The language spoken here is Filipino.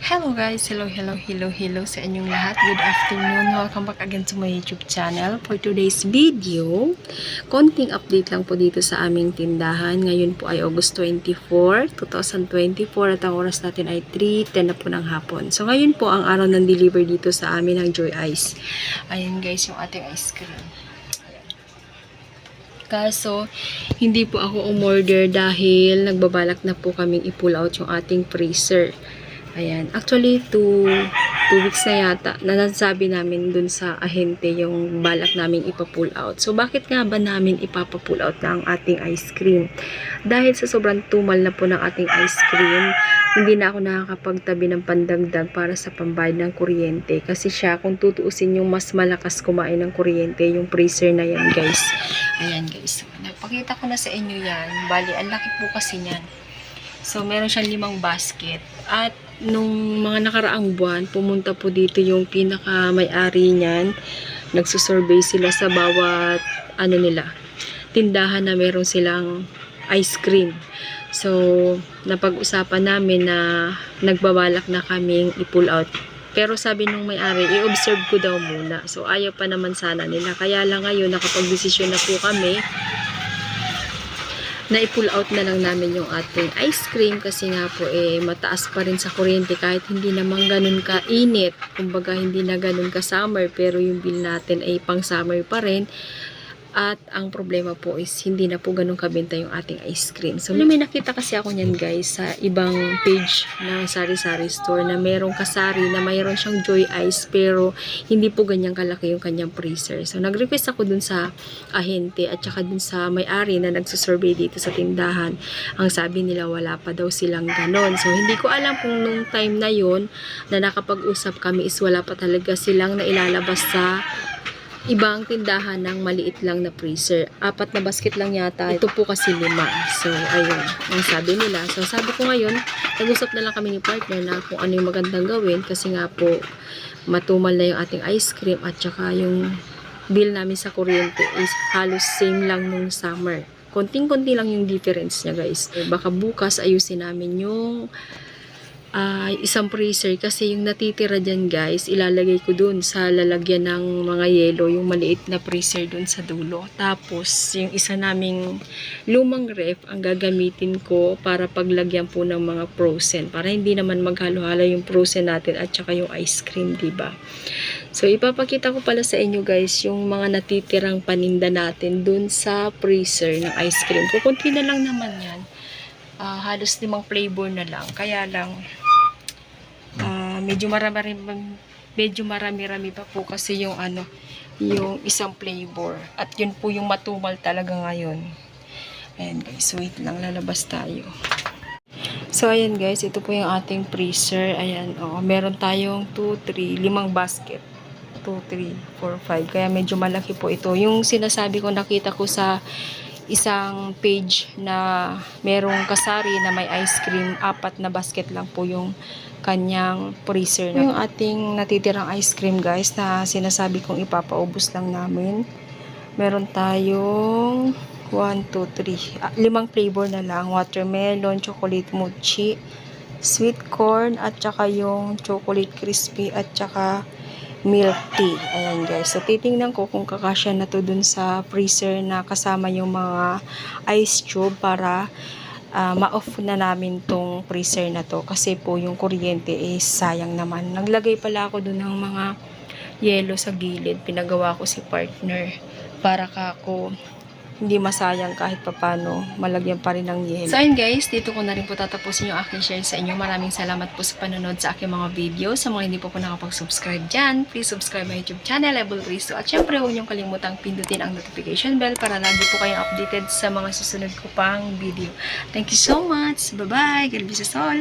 Hello guys! Hello sa inyong lahat. Good afternoon. Welcome back again to my YouTube channel. For today's video, konting update lang po dito sa aming tindahan. Ngayon po ay August 24, 2024 at ang oras natin ay 3:10 na po ng hapon. So ngayon po ang araw ng deliver dito sa amin ng Joy Ice. Ayan guys, yung ating ice cream. Kaso, hindi po ako umorder dahil nagbabalak na po kaming i-pull out yung ating freezer. Ayan. Actually, 2 weeks na yata na nasabi namin dun sa ahente yung balak namin ipa-pull out. So, bakit nga ba namin ipapa-pull out na ang ating ice cream? Dahil sa sobrang tumal na po ng ating ice cream, hindi na ako nakakapagtabi ng pandagdag para sa pambayad ng kuryente. Kasi siya, kung tutuusin yung mas malakas kumain ng kuryente, yung freezer na yan, guys. Ayan, guys. Napakita ko na sa inyo yan. Bali, ang laki po kasi yan. So, meron siyang 5 basket. At nung mga nakaraang buwan, pumunta po dito yung pinaka-may-ari niyan. Nagsusurvey sila sa bawat tindahan na meron silang ice cream. So, napag-usapan namin na nagbabalak na kaming i-pull out. Pero sabi nung may-ari, i-observe ko daw muna. So, ayaw pa naman sana nila. Kaya lang ngayon, nakapag-desisyon na po kami na i-pull out na lang namin yung ating ice cream kasi nga po mataas pa rin sa kuryente kahit hindi naman ganun ka-init. Kumbaga hindi na ganun ka-summer pero yung bill natin ay pang-summer pa rin. At ang problema po is hindi na po ganun kabenta yung ating ice cream. So may nakita kasi ako niyan guys sa ibang page ng sari-sari store na merong kasari na mayroon siyang Joy Ice pero hindi po ganyang kalaki yung kanyang freezer. So nag-request ako dun sa ahente at saka dun sa may-ari na nagsusurvey dito sa tindahan. Ang sabi nila wala pa daw silang ganon. So hindi ko alam kung nung time na yon na nakapag-usap kami is wala pa talaga silang nailalabas sa ibang tindahan ng maliit lang na freezer. 4 na basket lang yata. Ito po kasi 5. So, ayun. Ang sabi nila. So, sabi ko ngayon, nag-usap na lang kami ni partner na kung ano yung magandang gawin kasi nga po, matumal na yung ating ice cream at saka yung bill namin sa kuryente is halos same lang nung summer. Konting-konti lang yung difference niya guys. Baka bukas ayusin namin yung isang freezer kasi yung natitira dyan guys ilalagay ko dun sa lalagyan ng mga yelo yung maliit na freezer dun sa dulo tapos yung isa naming lumang ref ang gagamitin ko para paglagyan po ng mga frozen para hindi naman maghalo-halo yung frozen natin at saka yung ice cream diba. So ipapakita ko pala sa inyo guys yung mga natitirang paninda natin dun sa freezer ng ice cream kukunti na lang naman yan. Halos 5 flavor na lang kaya lang medyo marami-rami pa po kasi yung yung isang flavor at yun po yung matumal talaga ngayon. Ayan guys, wait lang, lalabas tayo. So ayan guys, ito po yung ating freezer. Ayan, meron tayong 5 basket. 2, 3, 4, 5. Kaya medyo malaki po ito. Yung sinasabi ko, nakita ko sa isang page na merong kasari na may ice cream, 4 na basket lang po yung kanyang freezer. Yung ating natitirang ice cream guys na sinasabi kong ipapaubos lang namin. Meron tayong 1, 2, 3. 5 flavor na lang. Watermelon, chocolate mochi, sweet corn, at saka yung chocolate crispy, at saka milk tea. Ayan guys. So titingnan ko kung kakasya na to dun sa freezer na kasama yung mga ice cube para ma-off na namin tong freezer na to kasi po yung kuryente is sayang naman. Naglagay pala ako dun ng mga yelo sa gilid. Pinagawa ko si partner para kako hindi masayang kahit papano malagyan pa rin ng yelo. So ayun guys, dito ko na rin po tatapusin yung aking share sa inyo. Maraming salamat po sa panonood sa aking mga video. Sa mga hindi po nakapag-subscribe dyan, please subscribe my YouTube channel, Ebol Risto. At syempre huwag niyong kalimutang pindutin ang notification bell para lagi po kayong updated sa mga susunod ko pang video. Thank you so much. Bye-bye. God bless us all.